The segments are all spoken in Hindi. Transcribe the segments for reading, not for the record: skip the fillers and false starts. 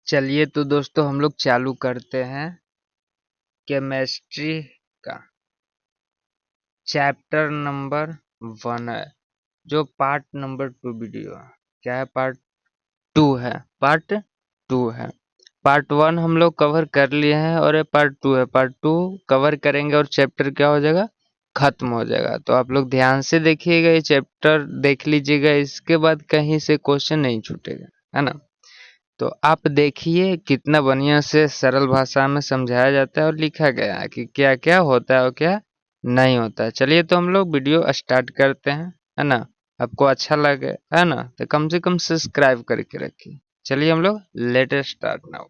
चलिए तो दोस्तों हम लोग चालू करते हैं केमिस्ट्री का चैप्टर नंबर 1 है जो पार्ट नंबर 2 वीडियो है। क्या है? पार्ट 2 है। पार्ट 2 है। पार्ट 1 हम लोग कवर कर लिए हैं और ये पार्ट 2 है। पार्ट 2 कवर करेंगे और चैप्टर क्या हो जाएगा? खत्म हो जाएगा। तो आप लोग ध्यान से देखिएगा, ये चैप्टर देख लीजिएगा, इसके बाद कहीं से क्वेश्चन नहीं छूटेगा, है ना? तो आप देखिए कितना बढ़िया से सरल भाषा में समझाया जाता है और लिखा गया है कि क्या क्या होता है और क्या नहीं होता है। चलिए तो हम लोग वीडियो स्टार्ट करते हैं, है ना? आपको अच्छा लगे, है ना, तो कम से कम सब्सक्राइब करके रखिए। चलिए हम लोग लेट स्टार्ट नाउ।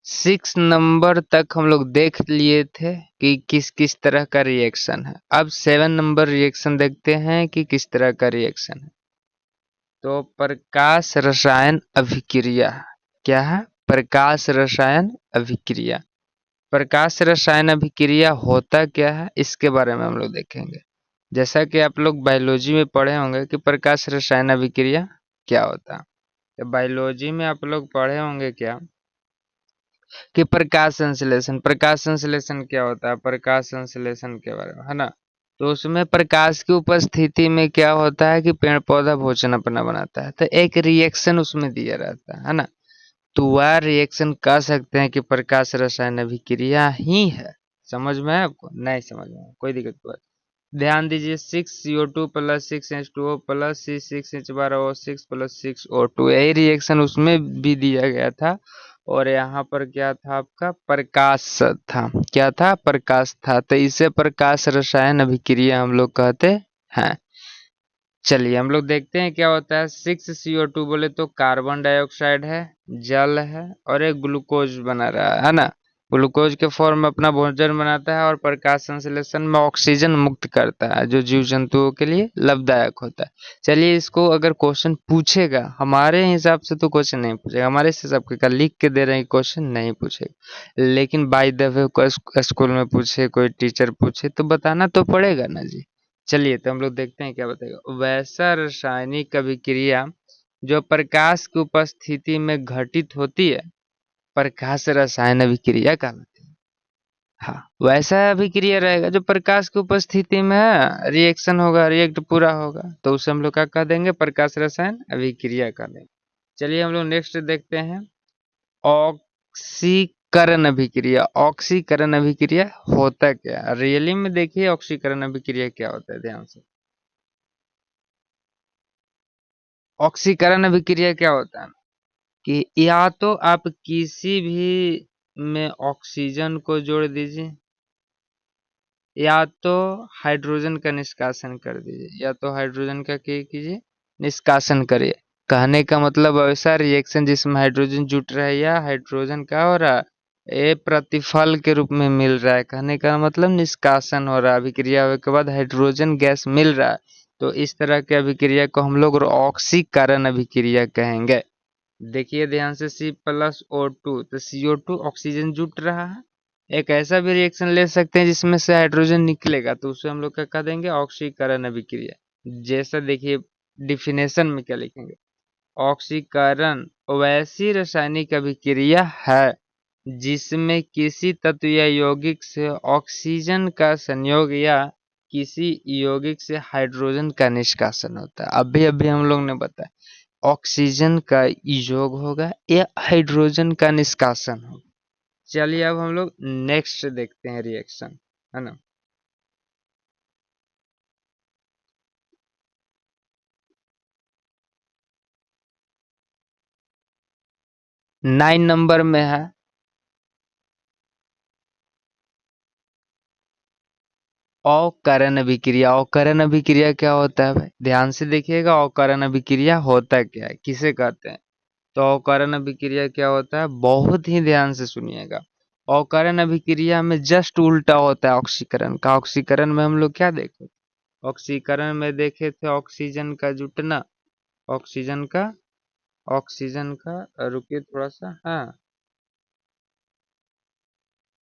6 नंबर तक हम लोग देख लिए थे कि किस किस तरह का रिएक्शन है। अब 7 नंबर रिएक्शन देखते हैं कि किस तरह का रिएक्शन है। तो प्रकाश रसायन अभिक्रिया क्या है? प्रकाश रसायन अभिक्रिया। प्रकाश रसायन अभिक्रिया होता क्या है, इसके बारे में हम लोग देखेंगे। जैसा कि आप लोग बायोलॉजी में पढ़े होंगे कि प्रकाश रसायन अभिक्रिया क्या होता है। तो बायोलॉजी में आप लोग पढ़े होंगे क्या कि प्रकाश संश्लेषण। प्रकाश संश्लेषण क्या होता है? प्रकाश संश्लेषण के बारे में, है ना? तो उसमें प्रकाश की उपस्थिति में क्या होता है कि पेड़ पौधा भोजन अपना बनाता है, तो एक रिएक्शन उसमें दिया रहता है ना? तो वह रिएक्शन कह सकते हैं कि प्रकाश रसायन अभिक्रिया ही है। समझ में है आपको? नहीं समझ में है? कोई दिक्कत की बात। ध्यान दीजिए, 6CO2 plus 6H2O plus C6H12O6 plus 6O2, यही रिएक्शन उसमें भी दिया गया था। और यहाँ पर क्या था? आपका प्रकाश था। क्या था? प्रकाश था। तो इसे प्रकाश रसायन अभिक्रिया हम लोग कहते हैं। चलिए हम लोग देखते हैं क्या होता है। 6CO2 बोले तो कार्बन डाइऑक्साइड है, जल है और एक ग्लूकोज बना रहा है ना? ग्लूकोज के फॉर्म में अपना भोजन बनाता है और प्रकाश संश्लेषण में ऑक्सीजन मुक्त करता है जो जीव जंतुओं के लिए लाभदायक होता है। चलिए इसको अगर क्वेश्चन पूछेगा, हमारे हिसाब से तो क्वेश्चन नहीं पूछेगा, हमारे हिसाब के लिख के दे रहे हैं, क्वेश्चन नहीं पूछेगा। लेकिन बाय द वे स्कूल में पूछे, कोई टीचर पूछे तो बताना तो पड़ेगा ना जी। चलिए तो हम लोग देखते हैं क्या बताएगा। वैसा रासायनिक अभिक्रिया जो प्रकाश की उपस्थिति में घटित होती है, प्रकाश रसायन अभिक्रिया कहलाती है। हाँ, वैसा अभिक्रिया रहेगा जो प्रकाश की उपस्थिति में है, रिएक्शन होगा, रिएक्ट पूरा होगा, तो उसे हम लोग क्या कह देंगे? प्रकाश रसायन अभिक्रिया कह देंगे। चलिए हम लोग नेक्स्ट देखते हैं। ऑक्सीकरण अभिक्रिया। ऑक्सीकरण अभिक्रिया होता क्या है? रियली में देखिए ऑक्सीकरण अभिक्रिया क्या होता है, ध्यान से। ऑक्सीकरण अभिक्रिया क्या होता है कि या तो आप किसी भी में ऑक्सीजन को जोड़ दीजिए या तो हाइड्रोजन का निष्कासन कर दीजिए, या तो हाइड्रोजन का क्या कीजिए? निष्कासन करिए। कहने का मतलब ऐसा रिएक्शन जिसमें हाइड्रोजन जुट रहा है या हाइड्रोजन का हो रहा है, ये प्रतिफल के रूप में मिल रहा है। कहने का मतलब निष्कासन हो रहा है, अभिक्रिया होने के बाद हाइड्रोजन गैस मिल रहा है। तो इस तरह के अभिक्रिया को हम लोग ऑक्सीकरण अभिक्रिया कहेंगे। देखिए ध्यान से, C+O2, तो CO2 ऑक्सीजन जुट रहा है। एक ऐसा भी रिएक्शन ले सकते हैं जिसमें से हाइड्रोजन निकलेगा, तो उसे हम लोग क्या कह देंगे? ऑक्सीकरण अभिक्रिया। जैसा देखिए डिफिनेशन में क्या लिखेंगे। ऑक्सीकरण वैसी रासायनिक अभिक्रिया है जिसमें किसी तत्व या यौगिक से ऑक्सीजन का संयोग या किसी यौगिक से हाइड्रोजन का निष्कासन होता है। अभी अभी हम लोग ने बताया ऑक्सीजन का योग होगा या हाइड्रोजन का निष्कासन होगा। चलिए अब हम लोग नेक्स्ट देखते हैं रिएक्शन, है ना? 9 नंबर में है अवकरण अभिक्रिया। अवकरण अभिक्रिया क्या होता है भाई? ध्यान से देखिएगा, अवकरण अभिक्रिया होता क्या है, किसे कहते हैं? तो अवकरण अभिक्रिया क्या होता है, बहुत ही ध्यान से सुनिएगा। अवकरण अभिक्रिया में जस्ट उल्टा होता है ऑक्सीकरण का। ऑक्सीकरण में हम लोग क्या देखे? ऑक्सीकरण में देखे थे ऑक्सीजन का जुटना, ऑक्सीजन का ऑक्सीजन का, रुकिए थोड़ा सा, हाँ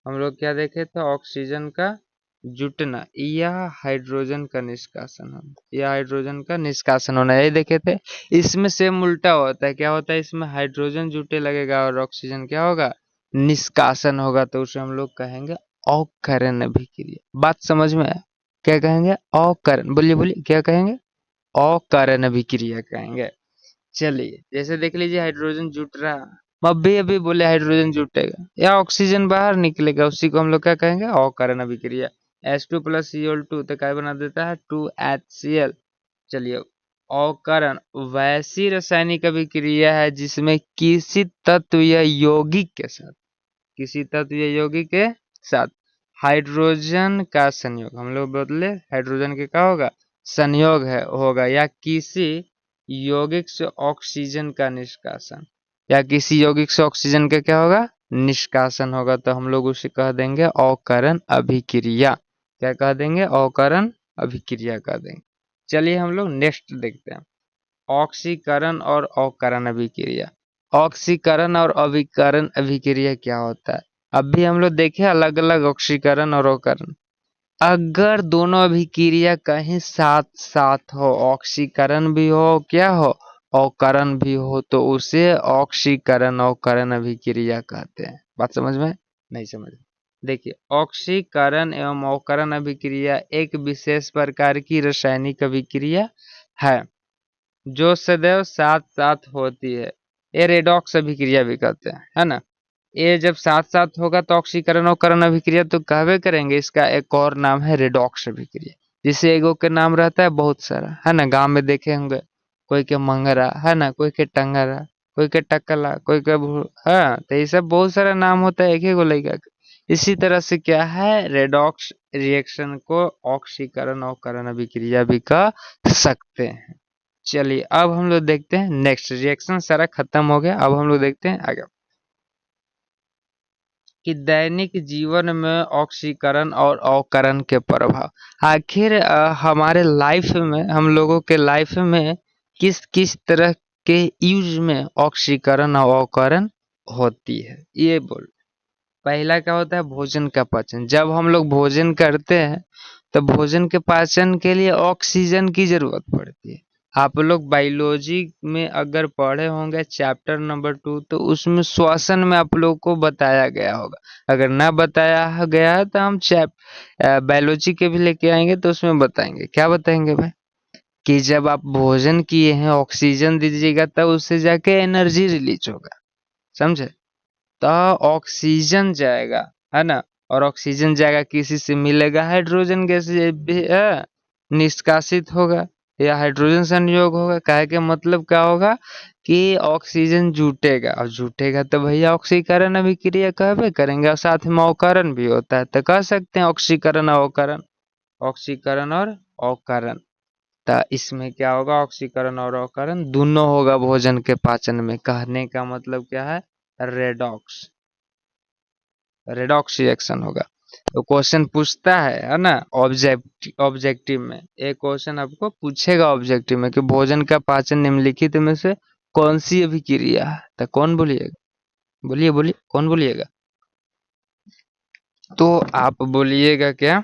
हम लोग क्या देखे थे, ऑक्सीजन का जुटना या हाइड्रोजन का निष्कासन होना, या हाइड्रोजन का निष्कासन होना, यही देखे थे। इसमें सेम उल्टा होता है, क्या होता है, इसमें हाइड्रोजन जुटे लगेगा और ऑक्सीजन क्या होगा, निष्कासन होगा, तो उसे हम लोग कहेंगे अकरण अभिक्रिया। बात समझ में आया? क्या कहेंगे, अकरण, बोलिए बोलिए क्या कहेंगे, अकरण अभिक्रिया कहेंगे। चलिए जैसे देख लीजिए हाइड्रोजन जुट रहा, अभी अभी बोले हाइड्रोजन जुटेगा या ऑक्सीजन बाहर निकलेगा, उसी को हम लोग क्या कहेंगे, अकारण अभिक्रिया। H2 + Cl2 तो क्या बना देता है, 2HCl। चलिए अकारण वैसी रासायनिक अभिक्रिया है जिसमें किसी तत्व या यौगिक के साथ, किसी तत्व या यौगिक के साथ हाइड्रोजन का संयोग, हम लोग बदले हाइड्रोजन के क्या होगा, संयोग है होगा, या किसी यौगिक से ऑक्सीजन का निष्कासन, या किसी यौगिक से ऑक्सीजन का क्या होगा, निष्कासन होगा, तो हम लोग उसे कह देंगे अकारण अभिक्रिया। क्या कह देंगे, अकारण अभिक्रिया कह देंगे। चलिए हम लोग नेक्स्ट देखते हैं, ऑक्सीकरण और अवकरण अभिक्रिया। ऑक्सीकरण और अभिकरण अभिक्रिया क्या होता है, अभी हम लोग देखे अलग अलग ऑक्सीकरण और अवकरण। अगर दोनों अभिक्रिया कहीं साथ साथ हो, ऑक्सीकरण भी हो क्या हो, अवकरण भी हो, तो उसे ऑक्सीकरण अवकरण अभिक्रिया कहते हैं। बात समझ में, नहीं समझ में? देखिए ऑक्सीकरण एवं अवकरण अभिक्रिया एक विशेष प्रकार की रासायनिक अभिक्रिया है जो सदैव साथ साथ होती है। ये रेडॉक्स अभिक्रिया भी कहते हैं, है ना। ये जब साथ साथ होगा तो ऑक्सीकरण और करण अभिक्रिया तो कहवे करेंगे। इसका एक और नाम है रेडॉक्स अभिक्रिया, जिसे एगो के नाम रहता है बहुत सारा, है ना। गांव में देखे होंगे, कोई के मंगरा, है ना, कोई के टंगरा, कोई के टकला, कोई के हाँ, तो ये सब बहुत सारा नाम होता है एक ही को लड़का का। इसी तरह से क्या है, रेडॉक्स रिएक्शन को ऑक्सीकरण और करण अभिक्रिया भी कह सकते हैं। चलिए अब हम लोग देखते हैं नेक्स्ट, रिएक्शन सारा खत्म हो गया, अब हम लोग देखते हैं आगे कि दैनिक जीवन में ऑक्सीकरण और अवकरण के प्रभाव। आखिर हमारे लाइफ में, हम लोगों के लाइफ में किस किस तरह के यूज में ऑक्सीकरण और अवकरण होती है, ये बोल। पहला क्या होता है, भोजन का पाचन। जब हम लोग भोजन करते हैं तो भोजन के पाचन के लिए ऑक्सीजन की जरूरत पड़ती है। आप लोग बायोलॉजी में अगर पढ़े होंगे चैप्टर नंबर 2, तो उसमें श्वसन में आप लोग को बताया गया होगा। अगर ना बताया गया है तो हम बायोलॉजी के भी लेके आएंगे तो उसमें बताएंगे। क्या बताएंगे भाई, कि जब आप भोजन किए हैं ऑक्सीजन दीजिएगा तब उससे जाके एनर्जी रिलीज होगा, समझे। तो ऑक्सीजन जाएगा, है ना, और ऑक्सीजन जाएगा किसी से मिलेगा, हाइड्रोजन गैस निष्कासित होगा या हाइड्रोजन संयोग होगा। कहे के मतलब क्या होगा कि ऑक्सीजन जुटेगा, और जुटेगा तो भैया ऑक्सीकरण अभिक्रिया कहवे करेंगे, और साथ में अवकरण भी होता है, तो कह सकते हैं ऑक्सीकरण अवकरण, ऑक्सीकरण और अवकरण। तो इसमें क्या होगा, ऑक्सीकरण और अवकरण दोनों होगा भोजन के पाचन में। कहने का मतलब क्या है, रेडॉक्स, रेडॉक्स रिएक्शन होगा। तो क्वेश्चन पूछता है ना, ऑब्जेक्टिव में एक क्वेश्चन आपको पूछेगा ऑब्जेक्टिव में कि भोजन का पाचन निम्नलिखित में से कौन सी अभिक्रिया है, तो कौन बोलिएगा, बोलिए बोलिए कौन बोलिएगा। तो आप बोलिएगा क्या,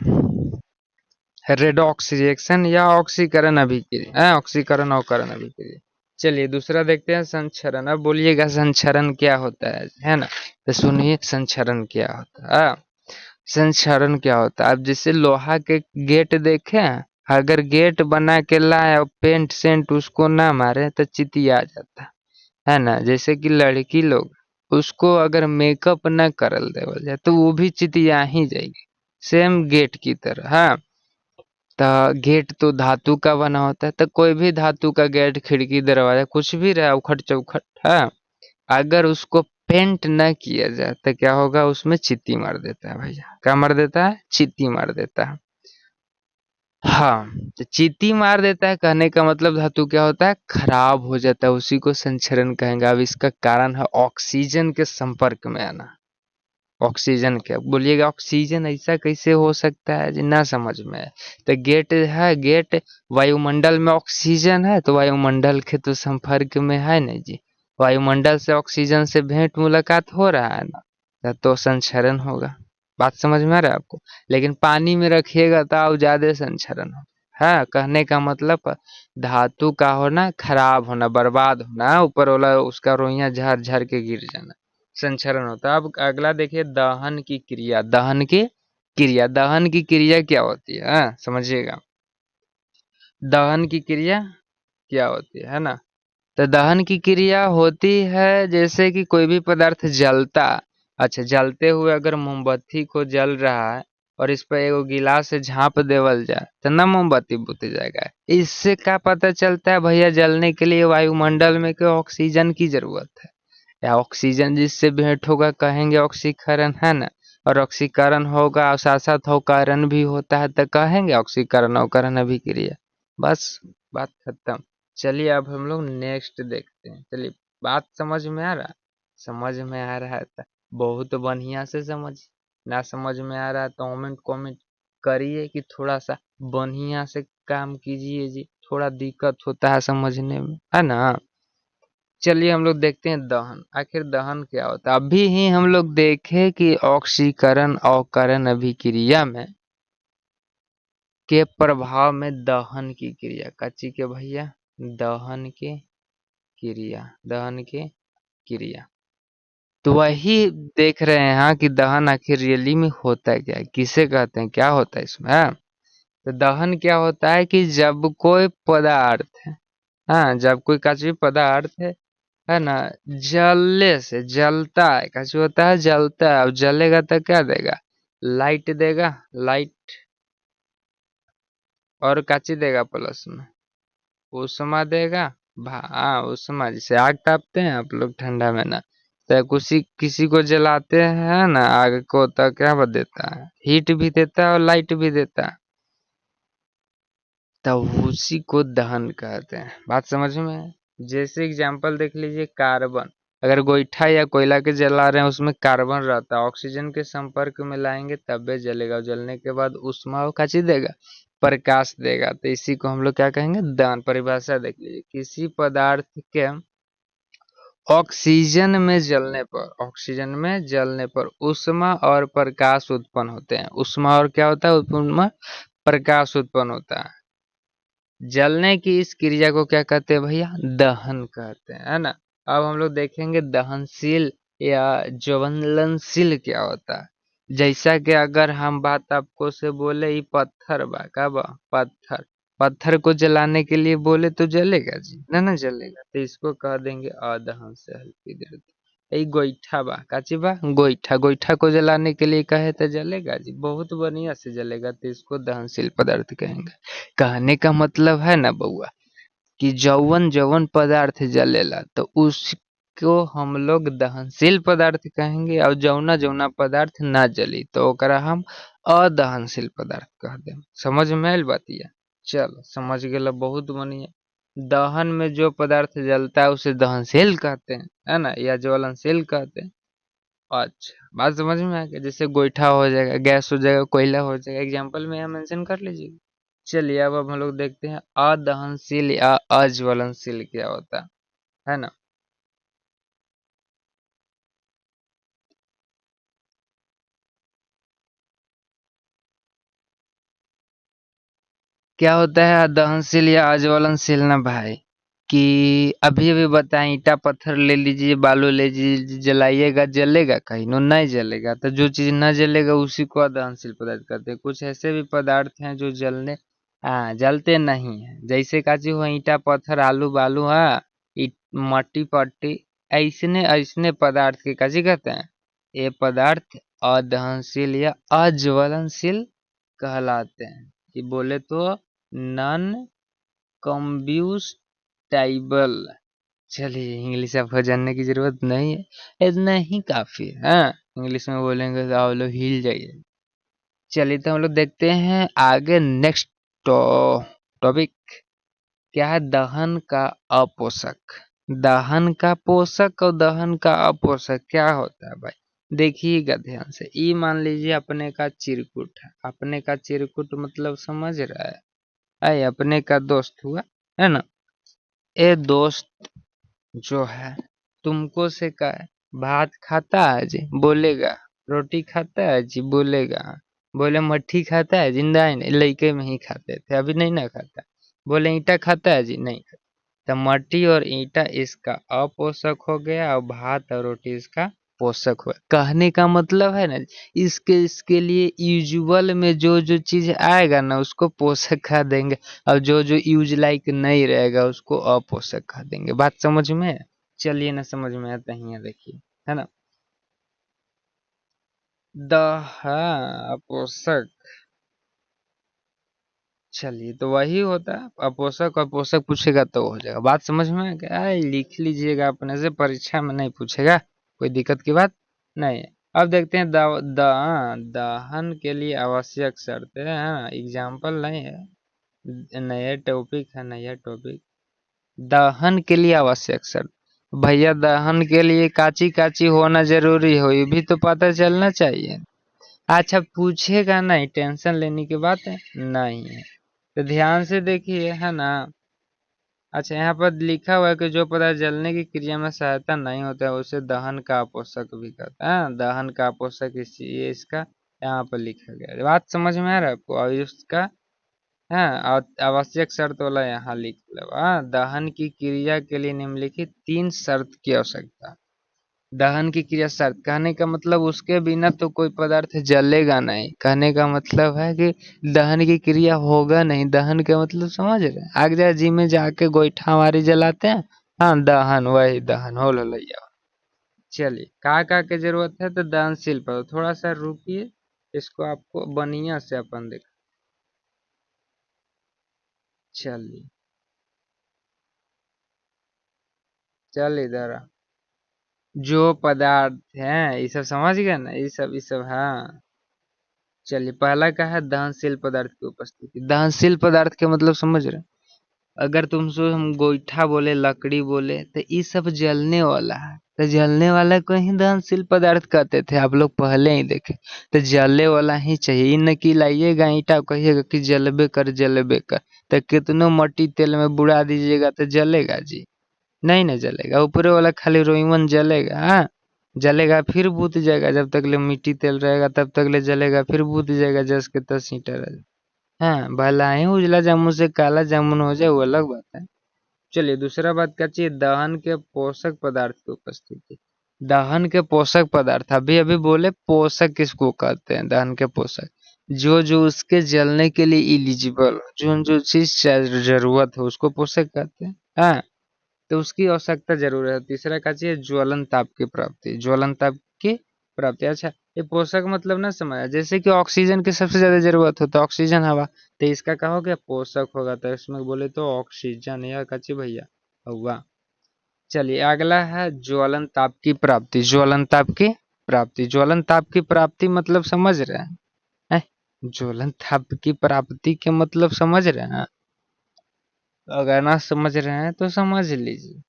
रेडॉक्स रिएक्शन या ऑक्सीकरण अभिक्रिया, ऑक्सीकरण अवकरण अभिक्रिया। चलिए दूसरा देखते हैं, संचरण। अब बोलिएगा संचरण क्या होता है ना। तो सुनिए संचरण क्या होता है। संचरण क्या होता है, अब जैसे लोहा के गेट देखे हैं, अगर गेट बना के लाए और पेंट सेंट उसको ना मारे तो चितिया जाता है ना। जैसे कि लड़की लोग, उसको अगर मेकअप ना करल देवल जाए तो वो भी चितिया ही जाएगी, सेम गेट की तरह। हाँ, तो गेट तो धातु का बना होता है, तो कोई भी धातु का गेट, खिड़की, दरवाजा कुछ भी रहा उखट चौखट, है, अगर उसको पेंट न किया जाए तो क्या होगा, उसमें चींटी मार देता है भैया। क्या मार देता है, चींटी मार देता है। हाँ, तो चींटी मार देता है कहने का मतलब धातु क्या होता है, खराब हो जाता है, उसी को संचरण कहेंगे। अब इसका कारण है ऑक्सीजन के संपर्क में आना। ऑक्सीजन क्या बोलिएगा, ऑक्सीजन ऐसा कैसे हो सकता है जी, ना समझ में है। तो गेट है, गेट वायुमंडल में ऑक्सीजन है, तो वायुमंडल के तो संपर्क में है नहीं जी। वायुमंडल से ऑक्सीजन से भेंट मुलाकात हो रहा है ना, तो संचरण होगा। बात समझ में आ रहा है आपको? लेकिन पानी में रखिएगा तो और ज्यादा संचरण हो। हाँ, कहने का मतलब धातु का होना, खराब होना, बर्बाद होना, ऊपर वाला उसका रोइयां झर झर के गिर जाना, संचरण होता है। अब अगला देखिए, दहन की क्रिया। दहन की क्रिया क्या होती है? समझिएगा, दहन की क्रिया क्या होती है ना? तो दहन की क्रिया होती है जैसे कि कोई भी पदार्थ जलता। अच्छा, जलते हुए अगर मोमबत्ती को जल रहा है और इस पर एगो गिलास से झाँप देवल जाए तो ना मोमबत्ती बुझ जाएगा। इससे क्या पता चलता है भैया, जलने के लिए वायुमंडल में के ऑक्सीजन की जरूरत है, या ऑक्सीजन जिससे भेंट होगा कहेंगे ऑक्सीकरण, है ना? और ऑक्सीकरण होगा और साथ साथ अवकरण भी होता है तो कहेंगे ऑक्सीकरण अवकरण अभिक्रिया। बस, बात खत्म। चलिए अब हम लोग नेक्स्ट देखते हैं। चलिए, बात समझ में आ रहा है? समझ में आ रहा है तो बहुत बढ़िया से समझ, ना समझ में आ रहा है तो कमेंट कमेंट करिए कि थोड़ा सा बढ़िया से काम कीजिए जी, थोड़ा दिक्कत होता है समझने में, है ना? चलिए हम लोग देखते हैं दहन। आखिर दहन क्या होता है? अभी ही हम लोग देखे कि ऑक्सीकरण अवकरण अभिक्रिया में के प्रभाव में दहन की क्रिया, कच्ची के भैया, दहन की दहन की क्रिया। तो वही देख रहे हैं हाँ, कि दहन आखिर रियली में होता क्या है, किसे कहते हैं, क्या होता है इसमें, हाँ? तो दहन क्या होता है कि जब कोई पदार्थ है, हाँ, जब कोई कच्ची पदार्थ है ना, जलने से जलता है, कैसे होता है, जलता है, अब जलेगा तो क्या देगा, लाइट देगा, लाइट, और काची देगा प्लस में, उष्मा देगा। हाँ, उष्मा, जैसे आग तापते हैं आप लोग ठंडा में ना, तो किसी किसी को जलाते हैं ना आग को, तो क्या देता है, हीट भी देता है और लाइट भी देता है, तब उसी को दहन कहते हैं। बात समझ में है? जैसे एग्जांपल देख लीजिए, कार्बन, अगर गोईठा या कोयला के जला रहे हैं उसमें कार्बन रहता है, ऑक्सीजन के संपर्क में लाएंगे तबे जलेगा, जलने के बाद उष्मा वो काची देगा, प्रकाश देगा। तो इसी को हम लोग क्या कहेंगे, दहन। परिभाषा देख लीजिए, किसी पदार्थ के ऑक्सीजन में जलने पर उष्मा और प्रकाश उत्पन्न होते हैं। उष्मा और क्या होता है, उत्पन्न प्रकाश उत्पन्न होता है। जलने की इस क्रिया को क्या कहते हैं भैया, दहन कहते हैं, है ना? अब हम लोग देखेंगे दहनशील या ज्वलनशील क्या होता है। जैसा कि अगर हम बात आपको से बोले, ये पत्थर बा का बा, पत्थर, पत्थर को जलाने के लिए बोले तो जलेगा जी, ना जलेगा, तो इसको कह देंगे अदहनशील पदार्थ। यही गोईठा बा, काची बा, गोईठा, गोईठा को जलाने के लिए कहे तो जलेगा जी, बहुत बढ़िया से जलेगा, तो इसको दहनशील पदार्थ कहेंगे। कहने का मतलब है ना बउआ, कि जौवन जौवन पदार्थ जलेला तो उसको हम लोग दहनशील पदार्थ कहेंगे, और जौना जौना पदार्थ ना जली तो ओकरा हम अदहनशील पदार्थ कह दें। समझ में आयल बातिया? चलो, समझ गेला, बहुत बढ़िया। दहन में जो पदार्थ जलता है उसे दहनशील कहते हैं, है ना, या ज्वलनशील कहते हैं। अच्छा, बात समझ में आ गया। जैसे गोईठा हो जाएगा, गैस हो जाएगा, कोयला हो जाएगा, एग्जाम्पल में यहाँ मेंशन कर लीजिए। चलिए अब हम लोग देखते हैं अदहनशील या अज्वलनशील क्या होता है ना? क्या होता है अदहनशील या अज्वलनशील ना भाई, कि अभी अभी बताएं, ईटा पत्थर ले लीजिए, बालू ले लीजिए, जलाइएगा, जलेगा, कहीं नो नहीं जलेगा। तो जो चीज न जलेगा उसी को अदहनशील पदार्थ कहते हैं। कुछ ऐसे भी पदार्थ हैं जो जलते नहीं है, जैसे का चीज हुआ, ईटा पत्थर आलू बालू, हाँ, मट्टी पट्टी, ऐसने ऐसने पदार्थ के काजी कहते हैं, ये पदार्थ अदहनशील या अज्वलनशील कहलाते हैं। कि बोले तो नॉन कम्ब्यूस्टाइबल। चलिए, इंग्लिश आपको जानने की जरूरत नहीं है, इतना ही काफी है, हाँ? इंग्लिश में बोलेंगे तो आप लोग हिल जाइए। चलिए तो हम लोग देखते हैं आगे, नेक्स्ट टॉपिक क्या है, दहन का अपोषक। दहन का पोषक और दहन का अपोषक क्या होता है भाई, देखिएगा ध्यान से। ई मान लीजिए अपने का चिरकुट है, अपने का चिरकुट मतलब समझ रहा है, आई अपने का दोस्त हुआ, है ना? ये दोस्त जो है तुमको से का है, भात खाता है जी, बोलेगा। रोटी खाता है जी, बोलेगा। बोले मट्ठी खाता है, जिंदा है नहीं, लइके में ही खाते थे, अभी नहीं ना खाता। बोले ईंटा खाता है जी, नहीं खाता। तो मट्टी और ईंटा इसका अपोषक हो गया और भात और रोटी इसका पोषक हुआ। कहने का मतलब है ना, इसके लिए यूजुअल में जो जो चीज आएगा ना उसको पोषक कह देंगे, और जो जो यूज लाइक नहीं रहेगा उसको अपोषक कह देंगे। बात समझ में है? चलिए ना, समझ में आता ही है, देखिए, है ना। द हाँ, अपोषक। चलिए, तो वही होता है अपोषक, और पोषक पूछेगा तो हो जाएगा। बात समझ में है क्या? लिख लीजिएगा अपने से, परीक्षा में नहीं पूछेगा, कोई दिक्कत की बात नहीं है। अब देखते हैं दहन के लिए आवश्यक शर्त है, हाँ, एग्जाम्पल नहीं है, नया टॉपिक है, नया टॉपिक। दहन के लिए आवश्यक शर्त, भैया दहन के लिए काची काची होना जरूरी हो, ये भी तो पता चलना चाहिए। अच्छा, पूछेगा नहीं, टेंशन लेने की बात है नहीं है। तो ध्यान से देखिए, है ना। अच्छा, यहाँ पर लिखा हुआ है कि जो पदार्थ जलने की क्रिया में सहायता नहीं होता है उसे दहन का अपोषक भी कहते हैं। दहन का अपोषक ये इसका यहाँ पर लिखा गया है। बात समझ में आ रहा है आपको? और इसका, हाँ, आवश्यक शर्त वाला यहाँ लिख लो। हाँ, दहन की क्रिया के लिए निम्नलिखित 3 शर्त की आवश्यकता। दहन की क्रिया शर्त कहने का मतलब उसके बिना तो कोई पदार्थ जलेगा नहीं। कहने का मतलब है कि दहन की क्रिया होगा नहीं। दहन का मतलब समझ रहे हैं? आग जा जी में जाके गोईठा मारी जलाते हैं, हाँ, दहन, वही दहन हो लैया। चलिए, का के जरूरत है तो दहनशील पर थोड़ा सा रुकिए, इसको आपको बढ़िया से अपन देख। चलिए, चल इधर जो पदार्थ है ये सब समझ गए ना, ये सब हाँ। चलिए, पहला का है दहनशील पदार्थ की उपस्थिति। दहनशील पदार्थ के मतलब समझ रहे हैं? अगर तुमसे हम गोईठा बोले, लकड़ी बोले, तो ये सब जलने वाला है, तो जलने वाला को ही दहनशील पदार्थ कहते थे, आप लोग पहले ही देखे। तो जलने वाला ही चाहिए, इन की लाइएगा ईंटा, कहिएगा कि जलबे कर, जलबे कर, तो कितनों मट्टी तेल में बुड़ा दीजिएगा तो जलेगा जी? नहीं ना जलेगा। ऊपरे वाला खाली रोईवन जलेगा, हाँ, जलेगा फिर बुझ जाएगा। जब तक ले मिट्टी तेल रहेगा तब तक ले जलेगा, फिर बुझ जाएगा, जस के तस ईंटा रह। हाँ, भला ही उजला जामुन से काला जामुन हो जाए वो अलग बात है। चलिए, दूसरा बात क्या चाहिए? दहन के पोषक पदार्थ की उपस्थिति। दहन के पोषक पदार्थ, अभी अभी बोले पोषक किसको कहते हैं? दहन के पोषक, जो जो उसके जलने के लिए इलिजिबल, जो जो चीज जरूरत है उसको पोषक कहते हैं। हाँ, तो उसकी आवश्यकता जरूर है। तीसरा का चाहिए ज्वलन ताप की प्राप्ति। ज्वलन ताप की प्राप्ति, अच्छा, ये पोषक मतलब ना समझ, जैसे कि ऑक्सीजन की सबसे ज्यादा जरूरत होता है, ऑक्सीजन हवा, तो इसका कहा हो गया पोषक होगा, तो इसमें बोले तो ऑक्सीजन या कच्ची भैया हुआ। चलिए, अगला है ज्वलन ताप की प्राप्ति। ज्वलन ताप की प्राप्ति, ज्वलन ताप की प्राप्ति मतलब समझ रहे हैं? हैं? ज्वलन ताप की प्राप्ति के मतलब समझ रहे हैं? अगर ना समझ रहे हैं तो समझ लीजिए।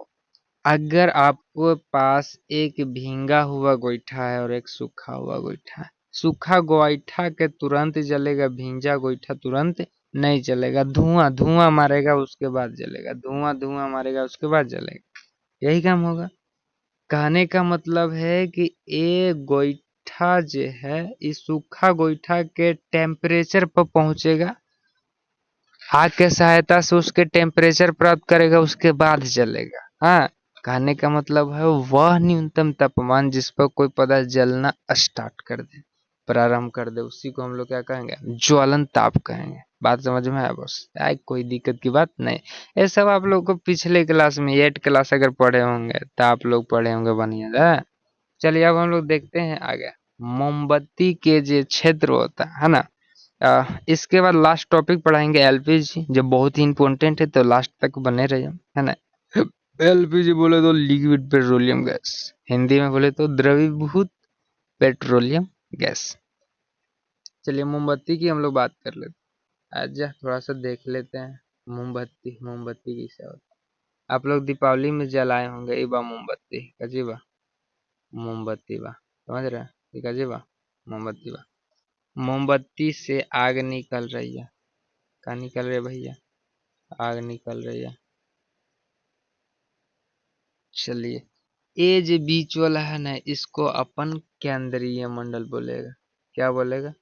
अगर आपको पास एक भींगा हुआ गोईठा है और एक सूखा हुआ गोईठा है, सूखा गोईठा के तुरंत जलेगा, भींजा गोईठा तुरंत नहीं जलेगा, धुआं धुआं मारेगा उसके बाद जलेगा, धुआं धुआं मारेगा उसके बाद जलेगा, यही काम होगा। कहने का मतलब है कि ये गोईठा जो है इस सूखा गोईठा के टेम्परेचर पर पहुंचेगा, आग के सहायता से उसके टेम्परेचर प्राप्त करेगा, उसके बाद जलेगा। हाँ, कहने का मतलब है वह न्यूनतम तापमान जिस पर कोई पदार्थ जलना स्टार्ट कर दे, प्रारंभ कर दे, उसी को हम लोग क्या कहेंगे? ज्वलन ताप कहेंगे। बात समझ में आया? बस कोई दिक्कत की बात नहीं। ये सब आप लोग को पिछले क्लास में 8 क्लास अगर पढ़े होंगे तो आप लोग पढ़े होंगे बढ़िया है। चलिए, अब हम लोग देखते हैं आगे। मोमबत्ती के जो क्षेत्र होता है ना, इसके बाद लास्ट टॉपिक पढ़ाएंगे एलपीजी, जो बहुत ही इंपॉर्टेंट है, तो लास्ट तक बने रहिए, है ना। एलपीजी बोले तो लिक्विड पेट्रोलियम गैस, हिंदी में बोले तो द्रवीभूत पेट्रोलियम गैस। चलिए, मोमबत्ती की हम लोग बात कर लेते हैं। आज थोड़ा सा देख लेते हैं मोमबत्ती। मोमबत्ती किसे होता है? आप लोग दीपावली में जलाए होंगे, इबा मोमबत्ती कजीबा, मोमबत्ती बा, समझ रहे हैं? ये कजीबा मोमबत्ती बा। मोमबत्ती से आग निकल रही है। कहाँ निकल रही है भैया? आग निकल रही है। चलिए, ये जो बीच वाला है ना, इसको अपन केंद्रीय मंडल बोलेगा। क्या बोलेगा?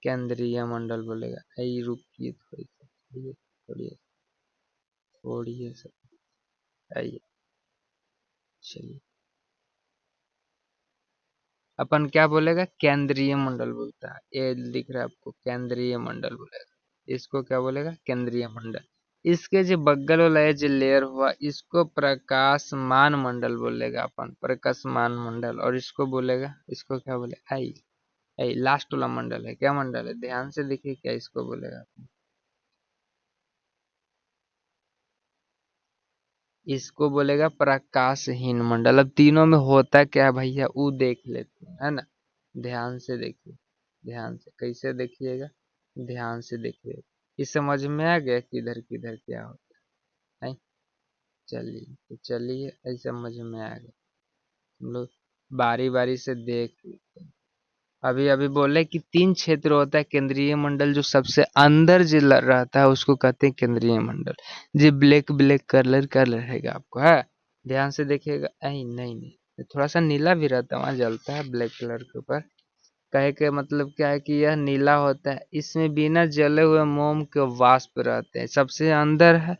केंद्रीय मंडल बोलेगा। आई रुकिए थोड़ी सी, थोड़ी थोड़ी सी, आइए चलिए। अपन क्या बोलेगा? केंद्रीय मंडल बोलता है। ये लिख रहा है आपको, केंद्रीय मंडल बोलेगा। इसको क्या बोलेगा? केंद्रीय मंडल। इसके जो बगल वाला ये जो लेयर हुआ, इसको प्रकाशमान मंडल बोलेगा अपन, प्रकाशमान मंडल। और इसको बोलेगा, इसको क्या बोले? आई आई लास्ट वाला मंडल है। क्या मंडल है? ध्यान से देखिए, क्या इसको बोलेगा? इसको बोलेगा प्रकाशहीन मंडल। अब तीनों में होता क्या है भैया, वो देख लेते हैं, है ना। ध्यान से देखिए, ध्यान से। कैसे देखिएगा? ध्यान से देखिए। इस समझ में आ गया किधर किधर क्या होता है? चलिए तो चलिए, ऐसे समझ में आ गया। हम लोग बारी बारी से देख लेते हैं। अभी अभी बोले कि तीन क्षेत्र होता है केंद्रीय मंडल। जो सबसे अंदर जो रहता है उसको कहते हैं केंद्रीय मंडल। जो ब्लैक ब्लैक कलर का रहेगा आपको, है। ध्यान से देखिएगा। नहीं नहीं, थोड़ा सा नीला भी रहता है, वहां जलता है ब्लैक कलर के ऊपर। कहे के मतलब क्या है कि यह नीला होता है। इसमें बिना जले हुए मोम के वाष्प रहते हैं। सबसे अंदर है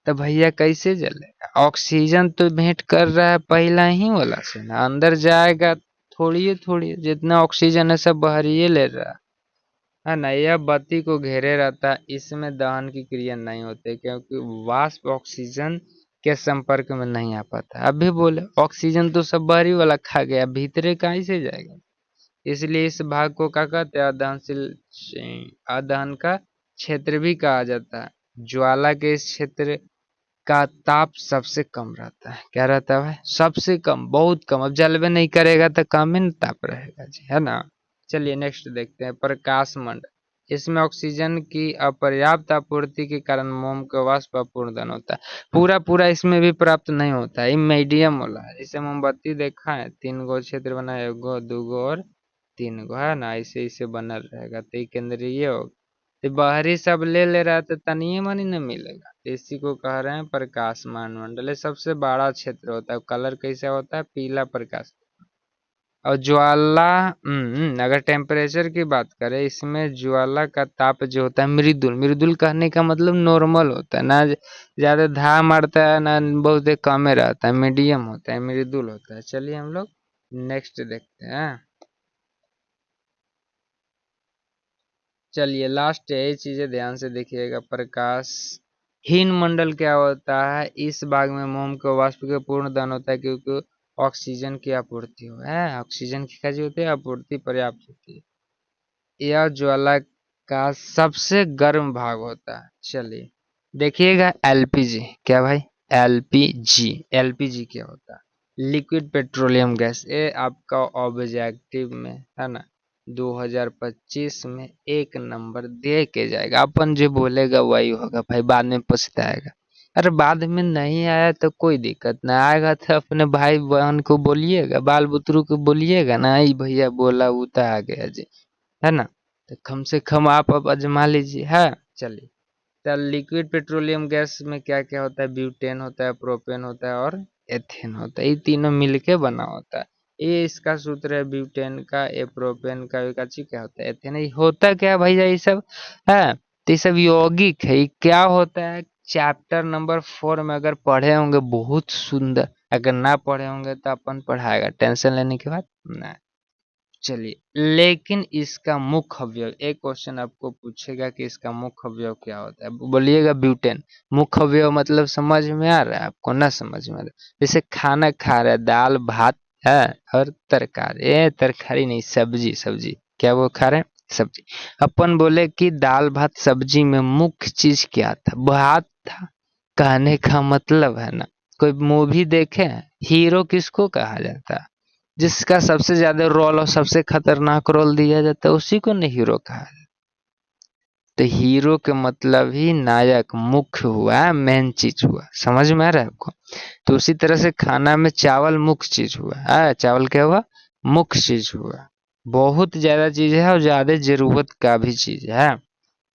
तो भैया कैसे जलेगा? ऑक्सीजन तो भेंट कर रहा है पहला ही वाला से ना, अंदर जाएगा थोड़ी थोड़ी। जितना ऑक्सीजन है सब बाहरी ले रहा है ना। यह बत्ती को घेरे रहता है। इसमें दहन की क्रिया नहीं होती, क्योंकि वाष्प ऑक्सीजन के संपर्क में नहीं आ पाता। अभी बोले ऑक्सीजन तो सब बाहरी वाला खा गया, भीतरे कहाँ से जाएगा? इसलिए इस भाग को क्या कहते हैं? अदहन का क्षेत्र भी कहा जाता है। ज्वाला के इस क्षेत्र का ताप सबसे कम रहता है। क्या रहता है भाई? सबसे कम, बहुत कम। अब जलवे नहीं करेगा तो कम ही न ताप रहेगा जी, है ना। चलिए नेक्स्ट देखते हैं, प्रकाश मंडल। इसमें ऑक्सीजन की अपर्याप्त आपूर्ति के कारण मोम का वाष्प अपूर्णदन होता है। पूरा पूरा इसमें भी प्राप्त नहीं होता है, ये मीडियम वाला है। जैसे मोमबत्ती देखा है, तीन गो क्षेत्र बना है, एगो दूगो और तीन गो, है ना। ऐसे ऐसे बनल रहेगा, तो ये केंद्रीय हो। तो बाहरी सब ले रहा है तो तनिए मनी न मिलेगा। तो इसी को कह रहे हैं प्रकाशमान मंडल। ये सबसे बड़ा क्षेत्र होता है। कलर कैसा होता है? पीला प्रकाश। और ज्वाला, अगर टेम्परेचर की बात करें, इसमें ज्वाला का ताप जो होता है मृदुल। मृदुल कहने का मतलब नॉर्मल होता है ना, ज्यादा धा मारता है ना, बहुत कम रहता है, मीडियम होता है, मृदुल होता है। चलिए हम लोग नेक्स्ट देखते हैं। चलिए लास्ट यही चीजें ध्यान से देखिएगा। प्रकाश हीन मंडल क्या होता है? इस भाग में मोम के वाष्प के पूर्ण दहन होता है, क्योंकि ऑक्सीजन की आपूर्ति हो है। ऑक्सीजन की क्या होती है? आपूर्ति पर्याप्त होती है। यह ज्वाला का सबसे गर्म भाग होता है। चलिए देखिएगा, एलपीजी। क्या भाई? एलपीजी। एलपीजी क्या होता है? Liquid petroleum gas. ये आपका ऑब्जेक्टिव में है ना, 2025 में एक नंबर दे के जाएगा। अपन जो बोलेगा वही होगा भाई, बाद में पछताएगा। अरे बाद में नहीं आया तो कोई दिक्कत ना, आएगा तो अपने भाई बहन को बोलिएगा, बाल बुतरू को बोलिएगा ना, आई भैया बोला वो तो आ गया जी, है ना। तो कम से कम आप अब आजमा लीजिए, है। चलिए, तो लिक्विड पेट्रोलियम गैस में क्या क्या होता है? ब्यूटेन होता है, प्रोपेन होता है और एथेन होता है। ये तीनों मिलके बना होता है। ये इसका सूत्र है ब्यूटेन का, ये प्रोपेन का, एक अच्छी क्या होता है? एथेन। ये होता क्या है भैया ये सब? है तो ये सब यौगिक है। ये क्या होता है? चैप्टर नंबर 4 में अगर पढ़े होंगे बहुत सुंदर, अगर ना पढ़े होंगे तो अपन पढ़ाएगा, टेंशन लेने के बाद ना। चलिए, लेकिन इसका मुख्य अवयव, एक क्वेश्चन आपको पूछेगा कि इसका मुख्य अवयव क्या होता है, बोलिएगा ब्यूटेन। मुख्य अवयव मतलब समझ में आ रहा है आपको? ना समझ में आ रहा है? जैसे खाना खा रहा है, दाल भात है और तरकारी, तरकारी नहीं, सब्जी। सब्जी क्या वो खा रहे हैं? सब्जी। अपन बोले कि दाल भात सब्जी में मुख्य चीज क्या था? भात था। कहने का मतलब है ना, कोई मूवी देखे हैं, हीरो किसको कहा जाता है? जिसका सबसे ज्यादा रोल और सबसे खतरनाक रोल दिया जाता है उसी को नहीं हीरो कहा जाता। तो हीरो के मतलब ही नायक, मुख्य हुआ, मेन चीज हुआ। समझ में आ रहा है आपको? तो उसी तरह से खाना में चावल मुख्य चीज हुआ। चावल क्या हुआ? मुख्य चीज हुआ। बहुत ज्यादा चीज है और ज्यादा जरूरत का भी चीज है।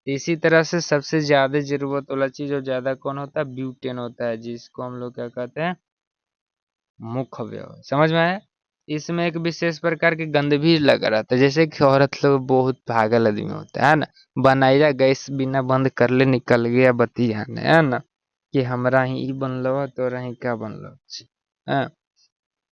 इसी तरह से सबसे ज्यादा जरूरत वाला चीज और ज्यादा कौन होता है? ब्यूटेन होता है, जिसको हम लोग क्या कहते हैं? मुख्य अवयव, समझ में आया? इसमें एक विशेष प्रकार की गंध भी लगा रहता है, जैसे कि औरत लोग बहुत पागल आदमी होता है ना, बनाया गैस बिना बंद कर ले निकल गया बतियाने, है ना, कि हमरा ही बनलो तो ही क्या बनलो, हाँ।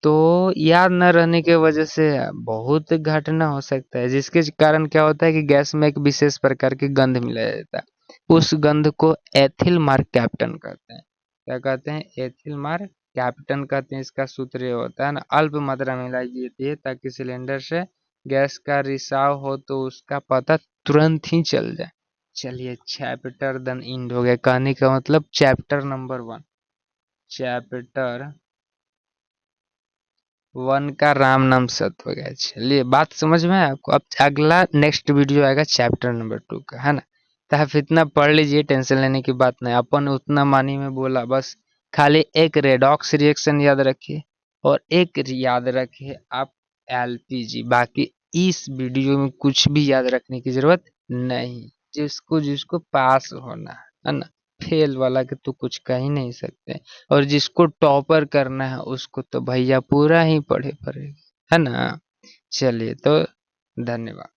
तो याद न रहने की वजह से बहुत घटना हो सकता है, जिसके कारण क्या होता है कि गैस में एक विशेष प्रकार की गंध मिलाया जाता है, उस गंध को एथिल मार्क कैप्टन कहते हैं। क्या कहते हैं? एथिल मार्क कैप्टन कहते हैं। इसका सूत्र ये होता है ना, अल्प मात्रा में मिलाई जाती है ताकि सिलेंडर से गैस का रिसाव हो तो उसका पता तुरंत ही चल जाए। चलिए, चैप्टर देन इंड हो गया, कहने का मतलब चैप्टर नंबर 1, चैप्टर 1 का राम नाम सत्य हो गया। चलिए, बात समझ में है आपको? अब अगला नेक्स्ट वीडियो आएगा चैप्टर नंबर 2 का, है ना? तो आप इतना पढ़ लीजिए, टेंशन लेने की बात नहीं, अपन उतना मानी में बोला बस। खाली एक रेडॉक्स रिएक्शन याद रखिए और एक याद रखिए आप एलपीजी, बाकी इस वीडियो में कुछ भी याद रखने की जरूरत नहीं। जिसको जिसको पास होना है ना, फेल वाला के तो कुछ कह ही नहीं सकते, और जिसको टॉपर करना है उसको तो भैया पूरा ही पढ़े पड़ेगा, है ना? चलिए, तो धन्यवाद।